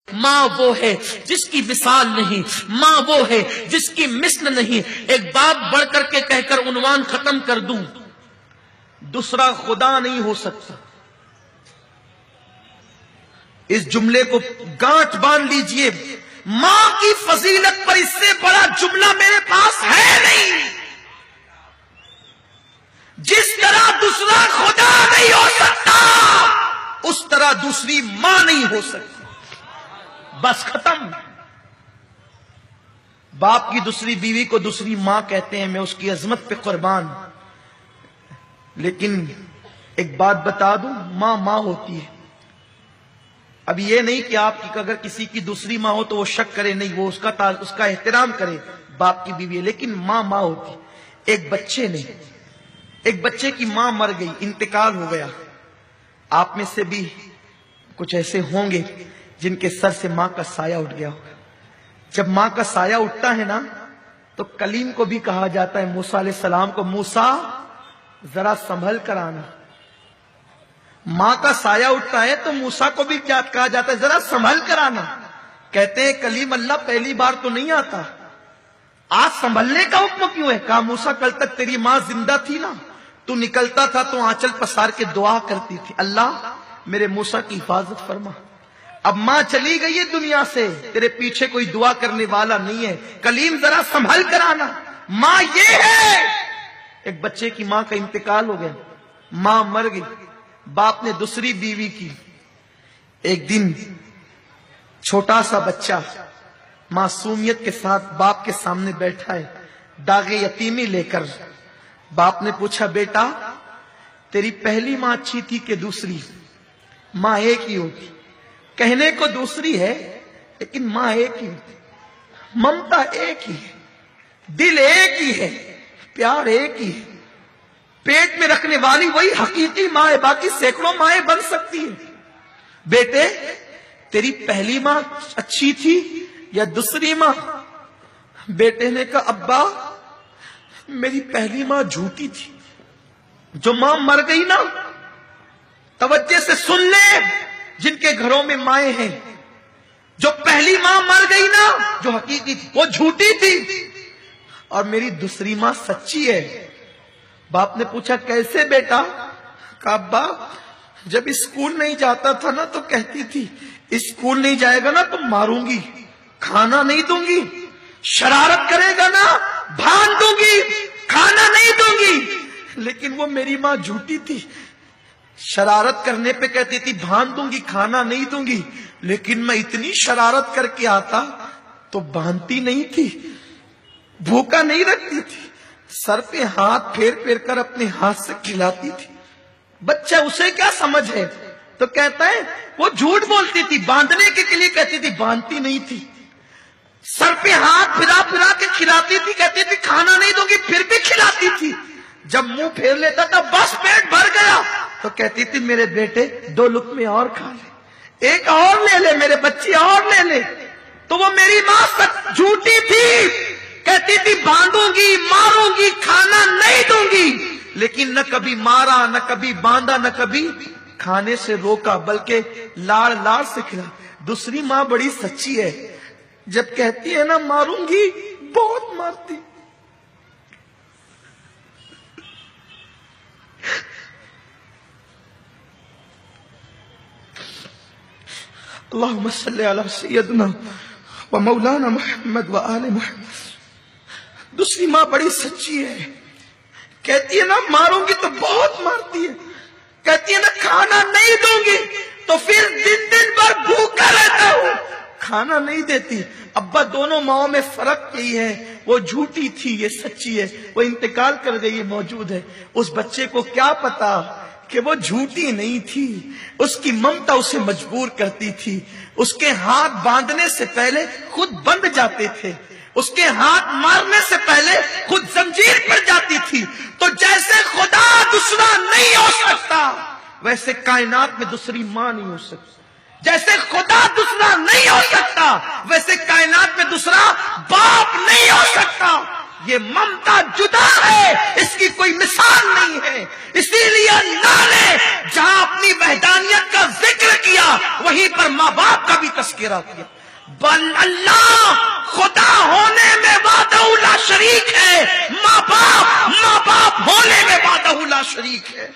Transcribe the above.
ماں وہ ہے جس کی مثال نہیں، ماں وہ ہے جس کی مثل نہیں۔ ایک باپ بڑھ کر کے کہہ کر عنوان ختم کر دوں، دوسرا خدا نہیں ہو سکتا۔ اس جملے کو گانٹھ باندھ لیجئے، ماں کی فضیلت پر اس سے بڑا جملہ میرے پاس ہے نہیں۔ جس طرح دوسرا خدا نہیں ہو سکتا، اس طرح دوسری ماں نہیں ہو سکتی۔ بس ختم۔ باپ کی دوسری بیوی کو دوسری ماں کہتے ہیں، میں اس کی عظمت پہ قربان۔ لیکن ایک بات بتا دوں، ماں ماں ہوتی ہے۔ اب یہ نہیں کہ آپ کی اگر کسی کی دوسری ماں ہو تو وہ شک کرے، نہیں، وہ اس کا احترام کرے، باپ کی بیوی ہے، لیکن ماں ماں ہوتی ہے۔ ایک بچے کی ماں مر گئی، انتقال ہو گیا۔ آپ میں سے بھی کچھ ایسے ہوں گے جن کے سر سے ماں کا سایہ اٹھ گیا ہوگا۔ جب ماں کا سایہ اٹھتا ہے نا تو کلیم کو بھی کہا جاتا ہے، موسیٰ علیہ السلام کو، موسیٰ ذرا سنبھل کر آنا۔ ماں کا سایہ اٹھتا ہے تو موسیٰ کو بھی کہا جاتا ہے، ذرا سنبھل کر آنا۔ کہتے ہیں کلیم اللہ پہلی بار تو نہیں آتا، آج سنبھلنے کا حکم کیوں ہے؟ کہا موسیٰ کل تک تیری ماں زندہ تھی نا، تو نکلتا تھا تو آنچل پسار کے دعا کرتی تھی، اللہ میرے موسیٰ کی حفاظت فرما۔ اب ماں چلی گئی ہے دنیا سے، تیرے پیچھے کوئی دعا کرنے والا نہیں ہے، کلیم ذرا سنبھل کر آنا۔ ماں یہ ہے۔ ایک بچے کی ماں کا انتقال ہو گیا، ماں مر گئی، باپ نے دوسری بیوی کی۔ ایک دن چھوٹا سا بچہ معصومیت کے ساتھ باپ کے سامنے بیٹھا ہے، داغ یتیمی لے کر۔ باپ نے پوچھا، بیٹا تیری پہلی ماں اچھی تھی کہ دوسری؟ ماں ایک ہی ہوتی، کہنے کو دوسری ہے لیکن ماں ایک ہی ہوتی، ممتا ایک ہی ہے، دل ایک ہی ہے، پیار ایک ہی ہے، پیٹ میں رکھنے والی وہی حقیقی ماں ہے، باقی سینکڑوں مائیں بن سکتی ہیں۔ بیٹے تیری پہلی ماں اچھی تھی یا دوسری ماں؟ بیٹے نے کہا، ابا میری پہلی ماں جھوٹی تھی۔ جو ماں مر گئی نا، توجہ سے سن لے جن کے گھروں میں مائیں ہیں، جو پہلی ماں مر گئی نا جو حقیقی تھی وہ جھوٹی تھی، اور میری دوسری ماں سچی ہے۔ باپ نے پوچھا کیسے بیٹا؟ کہا ابا جب اسکول نہیں جاتا تھا نا تو کہتی تھی اسکول نہیں جائے گا نا تو ماروں گی، کھانا نہیں دوں گی، شرارت کرے گا نا بھان دوں گی، کھانا نہیں دوں گی۔ لیکن وہ میری ماں جھوٹی تھی، شرارت کرنے پہ کہتی تھی بھان دوں گی، کھانا نہیں دوں گی، لیکن میں اتنی شرارت کر کے آتا تو باندھتی نہیں تھی، بھوکا نہیں رکھتی تھی، سر پہ ہاتھ پھیر پھیر کر اپنے ہاتھ سے کھلاتی تھی۔ بچہ اسے کیا سمجھ ہے؟ تو کہتا ہے وہ جھوٹ بولتی تھی، باندھنے کے لیے کہتی تھی، باندھتی نہیں تھی، سر پہ ہاتھ پھرا پھرا کے کھلاتی تھی، کہتی تھی کھانا نہیں دوں گی، پھر بھی کھلاتی تھی۔ جب منہ پھیر لیتا تھا بس پیٹ بھر گیا تو کہتی تھی میرے بیٹے 2 لقمے اور کھا لے، ایک اور لے لے، میرے بچی اور لے لے۔ تو وہ میری ماں جھوٹی تھی، کہتی تھی باندھوں گی، ماروں گی، کھانا نہیں دوں گی، لیکن نہ کبھی مارا، نہ کبھی باندھا، نہ کبھی کھانے سے روکا، بلکہ لاڑ لاڑ سے کھلا۔ دوسری ماں بڑی سچی ہے، جب کہتی ہے نا ماروں گی بہت مارتی۔ اللہم صلی علی سیدنا و مولانا محمد و آل محمد۔ دوسری ماں بڑی سچی ہے، کہتی ہے نا ماروں گی تو بہت مارتی ہے، کہتی ہے نا کھانا نہیں دوں گی تو پھر دن بھر بھوکا رہتا ہوں، کھانا نہیں دیتی۔ ابا دونوں ماؤں میں فرق یہی ہے، وہ جھوٹی تھی، یہ سچی ہے، وہ انتقال کر گئی، یہ موجود ہے۔ اس بچے کو کیا پتا کہ وہ جھوٹی نہیں تھی، اس کی ممتا اسے مجبور کرتی تھی۔ اس کے ہاتھ باندھنے سے پہلے خود بندھ جاتے تھے، اس کے ہاتھ مارنے سے پہلے خود زنجیر پڑ جاتی تھی۔ تو جیسے خدا دوسرا نہیں ہو سکتا ویسے کائنات میں دوسری ماں نہیں ہو سکتی، جیسے خدا دوسرا نہیں ہو سکتا ویسے کائنات میں دوسرا باپ نہیں ہو سکتا۔ یہ ممتا جدا ہے، اس کی کوئی مثال نہیں ہے۔ اسی لیے اللہ نے جہاں اپنی وحدانیت کا ذکر کیا وہیں پر ماں باپ کا بھی تذکرہ تذکرہ کیا. بل اللہ خدا ہونے میں وحدہ لا شریک ہے، ماں باپ ہونے میں وحدہ لا شریک ہے.